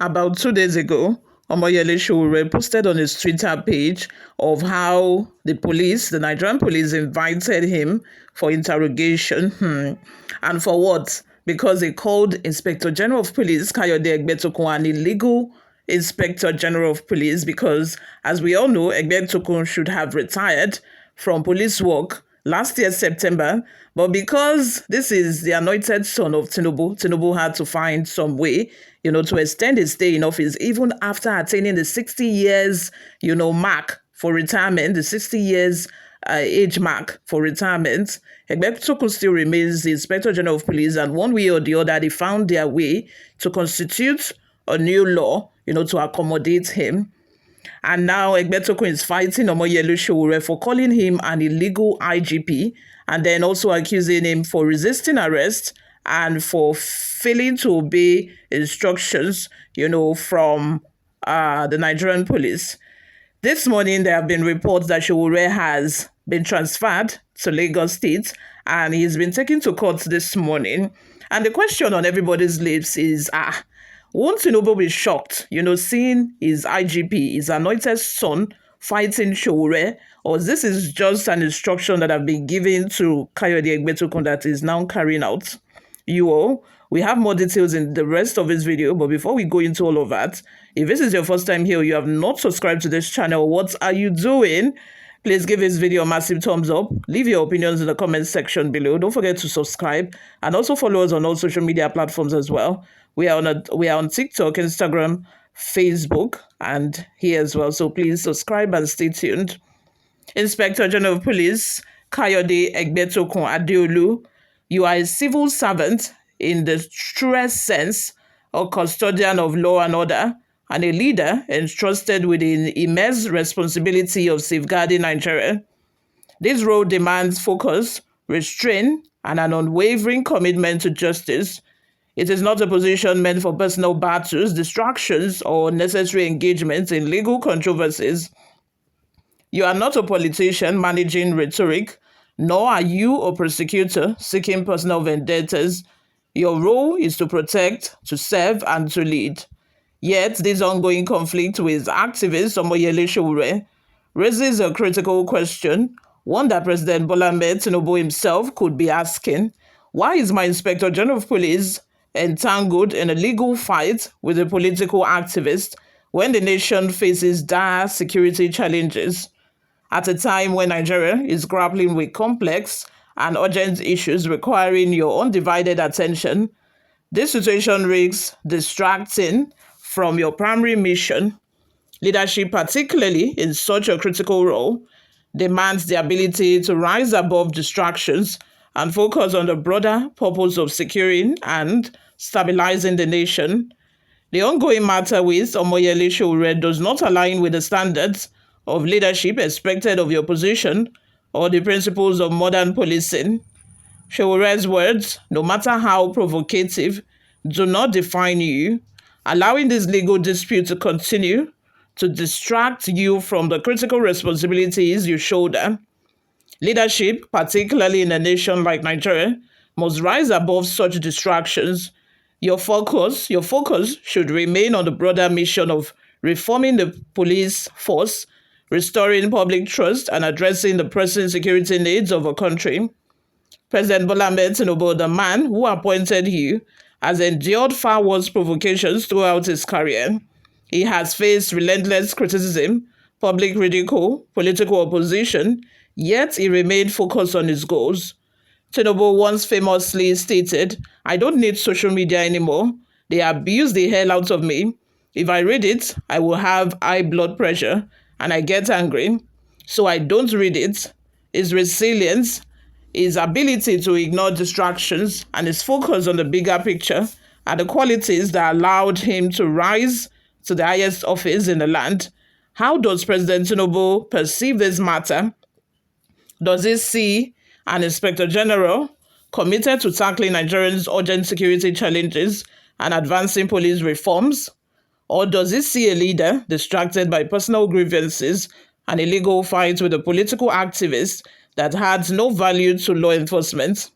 About 2 days ago, Omoyele Sowore posted on his Twitter page of how the Nigerian police invited him for interrogation. And for what? Because they called Inspector General of Police Kayode Egbetokun an illegal Inspector General of Police because, as we all know, Egbetokun should have retired from police work last year, September. But because this is the anointed son of Tinubu, Tinubu had to find some way, to extend his stay in office even after attaining the 60 years, mark for retirement, the 60 years age mark for retirement. Egbetokun still remains the Inspector General of Police, and one way or the other, they found their way to constitute a new law, to accommodate him. And now Egbetokun is fighting Omoyele Sowore for calling him an illegal IGP and then also accusing him for resisting arrest and for failing to obey instructions, from the Nigerian police. This morning, there have been reports that Sowore has been transferred to Lagos State and he's been taken to court this morning. And the question on everybody's lips is, won't Tinubu be shocked, seeing his IGP, his anointed son, fighting Sowore? Or this is just an instruction that have been given to Kayode Egbetokun that is now carrying out? We have more details in the rest of this video, but before we go into all of that, if this is your first time here, you have not subscribed to this channel, what are you doing? Please give this video a massive thumbs up. Leave your opinions in the comment section below. Don't forget to subscribe and also follow us on all social media platforms as well. We are on TikTok, Instagram, Facebook, and here as well. So please subscribe and stay tuned. Inspector General of Police Kayode Egbetokun Adeolu, you are a civil servant in the truest sense, a custodian of law and order, and a leader entrusted with the immense responsibility of safeguarding Nigeria. This role demands focus, restraint, and an unwavering commitment to justice. It is not a position meant for personal battles, distractions, or unnecessary engagements in legal controversies. You are not a politician managing rhetoric, nor are you a prosecutor seeking personal vendettas. Your role is to protect, to serve, and to lead. Yet, this ongoing conflict with activist Omoyele Sowore raises a critical question, one that President Bola Ahmed Tinubu himself could be asking. Why is my Inspector General of Police entangled in a legal fight with a political activist when the nation faces dire security challenges? At a time when Nigeria is grappling with complex and urgent issues requiring your undivided attention, this situation risks distracting from your primary mission. Leadership, particularly in such a critical role, demands the ability to rise above distractions and focus on the broader purpose of securing and stabilizing the nation. The ongoing matter with Omoyele Sowore does not align with the standards of leadership expected of your position or the principles of modern policing. Sowore's words, no matter how provocative, do not define you. Allowing this legal dispute to continue to distract you from the critical responsibilities you shoulder. Leadership, particularly in a nation like Nigeria, must rise above such distractions. Your focus should remain on the broader mission of reforming the police force, restoring public trust, and addressing the pressing security needs of our country. President Bola Ahmed Tinubu, the man who appointed you, has endured far worse provocations throughout his career. He has faced relentless criticism, public ridicule, political opposition, yet he remained focused on his goals. Tinubu once famously stated, "I don't need social media anymore. They abuse the hell out of me. If I read it, I will have high blood pressure and I get angry, so I don't read it." His resilience, his ability to ignore distractions, and his focus on the bigger picture are the qualities that allowed him to rise to the highest office in the land. How does President Tinubu perceive this matter? Does he see an Inspector General committed to tackling Nigerians' urgent security challenges and advancing police reforms? Or does he see a leader distracted by personal grievances and illegal fights with a political activist that adds no value to law enforcement?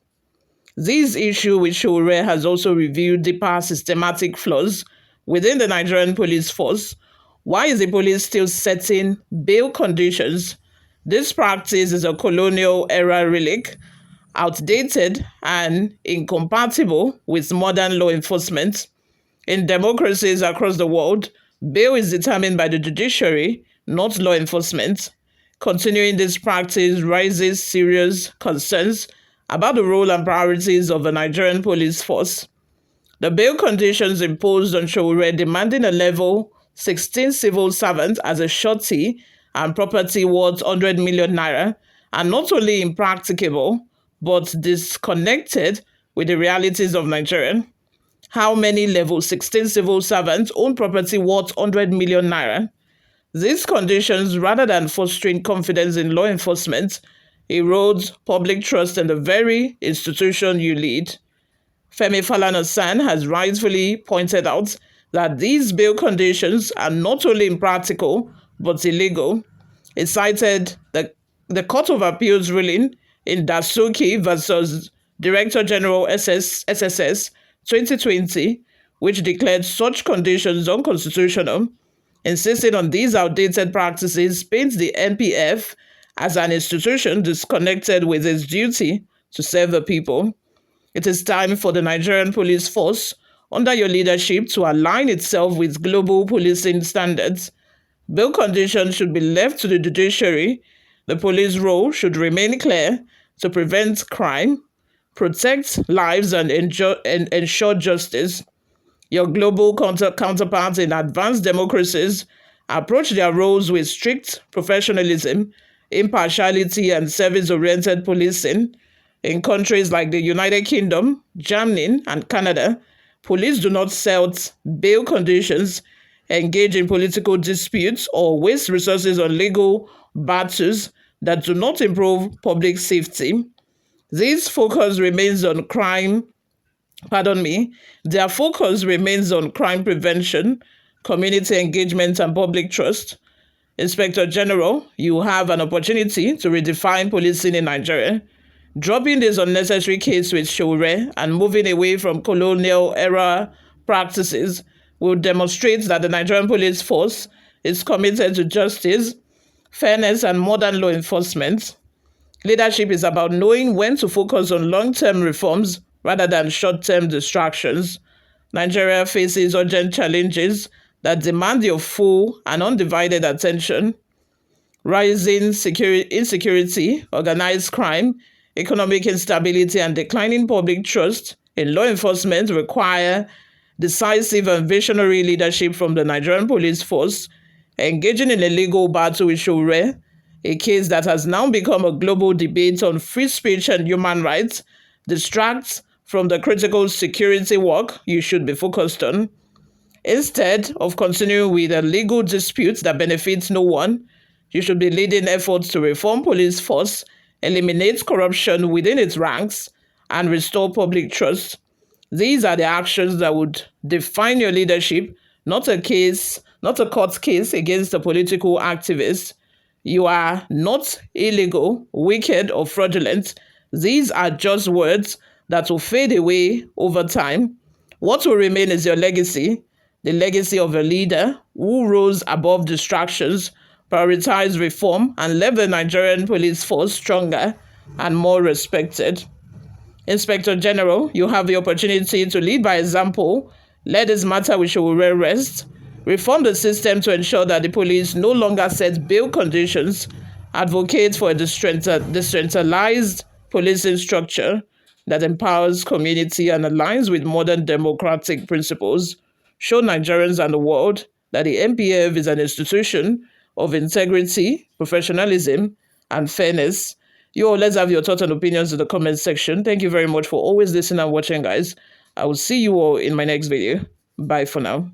This issue with Sowore has also revealed deeper systematic flaws, within the Nigerian police force. Why is the police still setting bail conditions? This practice is a colonial era relic, outdated and incompatible with modern law enforcement. In democracies across the world, bail is determined by the judiciary, not law enforcement. Continuing this practice raises serious concerns about the role and priorities of the Nigerian police force. The bail conditions imposed on Sowore, demanding a level 16 civil servant as a surety and property worth 100 million naira, are not only impracticable but disconnected with the realities of Nigeria. How many level 16 civil servants own property worth 100 million naira? These conditions, rather than fostering confidence in law enforcement, erodes public trust in the very institution you lead. Femi Falana-San has rightfully pointed out that these bail conditions are not only impractical but illegal. He cited the Court of Appeals ruling in Dasuki versus Director General SSS 2020, which declared such conditions unconstitutional. Insisting on these outdated practices paints the NPF as an institution disconnected with its duty to serve the people. It is time for the Nigerian police force, under your leadership, to align itself with global policing standards. Bail conditions should be left to the judiciary. The police role should remain clear to prevent crime, protect lives, and ensure justice. Your global counterparts in advanced democracies approach their roles with strict professionalism, impartiality, and service-oriented policing. In countries like the United Kingdom, Germany, and Canada, police do not set bail conditions, engage in political disputes, or waste resources on legal battles that do not improve public safety. This focus remains on crime Their focus remains on crime prevention, community engagement, and public trust. Inspector General, you have an opportunity to redefine policing in Nigeria. Dropping this unnecessary case with Sowore and moving away from colonial era practices will demonstrate that the Nigerian police force is committed to justice, fairness, and modern law enforcement. Leadership is about knowing when to focus on long-term reforms rather than short-term distractions. Nigeria faces urgent challenges that demand your full and undivided attention. Rising insecurity, organized crime, economic instability, and declining public trust in law enforcement require decisive and visionary leadership from the Nigerian police force. Engaging in a legal battle with Sowore, a case that has now become a global debate on free speech and human rights, distracts from the critical security work you should be focused on. Instead of continuing with a legal dispute that benefits no one, you should be leading efforts to reform police force, eliminate corruption within its ranks, and restore public trust. These are the actions that would define your leadership, not a court case against a political activist. You are not illegal, wicked, or fraudulent. These are just words that will fade away over time. What will remain is your legacy, the legacy of a leader who rose above distractions, prioritized reform, and left the Nigerian police force stronger and more respected. Inspector General, you have the opportunity to lead by example. Let this matter with Sowore rest. Reform the system to ensure that the police no longer set bail conditions. Advocate for a decentralized policing structure that empowers community and aligns with modern democratic principles. Show Nigerians and the world that the NPF is an institution of integrity, professionalism, and fairness. You all, let's have your thoughts and opinions in the comment section. Thank you very much for always listening and watching, guys. I will see you all in my next video. Bye for now.